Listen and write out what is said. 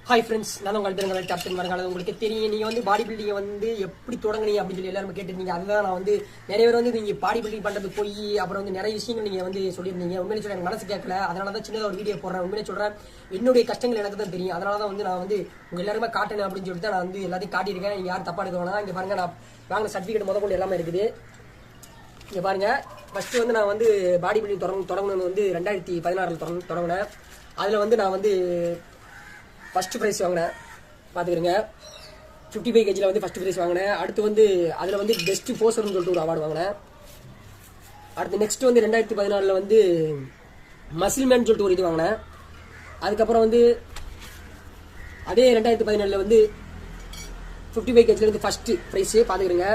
Hi friends, நான் உங்கள் பெருங்கள் captain வருங்காலம். உங்களுக்கு தெரியும், நீங்கள் வந்து பாடி பில்டிங்கை வந்து எப்படி தொடங்குனீங்க அப்படின்னு சொல்லி எல்லாரும் கேட்டிருந்தீங்க. அதுதான் நான் வந்து நிறைய பேர் வந்து நீங்கள் பாடி பில்டிங் பண்ணுறது போய் அப்புறம் வந்து நிறைய விஷயங்கள் நீங்கள் வந்து சொல்லியிருந்தீங்க. உண்மையிலே சொல்ல எனக்கு மனசு கேட்கல. அதனால தான் சின்னதாக ஒரு வீடியோ போடுறேன். உண்மையிலே சொல்கிறேன், என்னுடைய கஷ்டங்கள் எனக்கு தான் தெரியும். அதனால தான் வந்து நான் வந்து உங்கள் எல்லாருமே காட்டணும் அப்படின்னு சொல்லிட்டு தான் நான் வந்து எல்லாத்தையும் காட்டியிருக்கேன். நீங்கள் யாரும் தப்பாக எடுக்க வேணாம். இங்கே பாருங்கள், நான் வாங்கின சர்டிஃபிகேட் முதற்கொண்டு எல்லாமே இருக்குது. இங்கே பாருங்கள், ஃபஸ்ட்டு வந்து நான் வந்து பாடி பில்டிங் தொடங்கணும்னு வந்து 2016 தொடங்கினேன். அதில் வந்து நான் வந்து ஃபஸ்ட்டு ப்ரைஸ் வாங்கினேன். பார்த்துக்கிறேங்க, 55 kg வந்து ஃபஸ்ட்டு ப்ரைஸ் வாங்கினேன். அடுத்து வந்து அதில் வந்து பெஸ்ட்டு போசர்னு சொல்லிட்டு ஒரு அவார்டு வாங்கினேன். அடுத்து நெக்ஸ்ட் வந்து 2014 வந்து மசில்மேன் சொல்லிட்டு ஒரு இது வாங்கினேன். அதுக்கப்புறம் வந்து அதே 2017 வந்து 55 kg வந்து ஃபஸ்ட்டு ப்ரைஸு. பார்த்துக்கிறேங்க.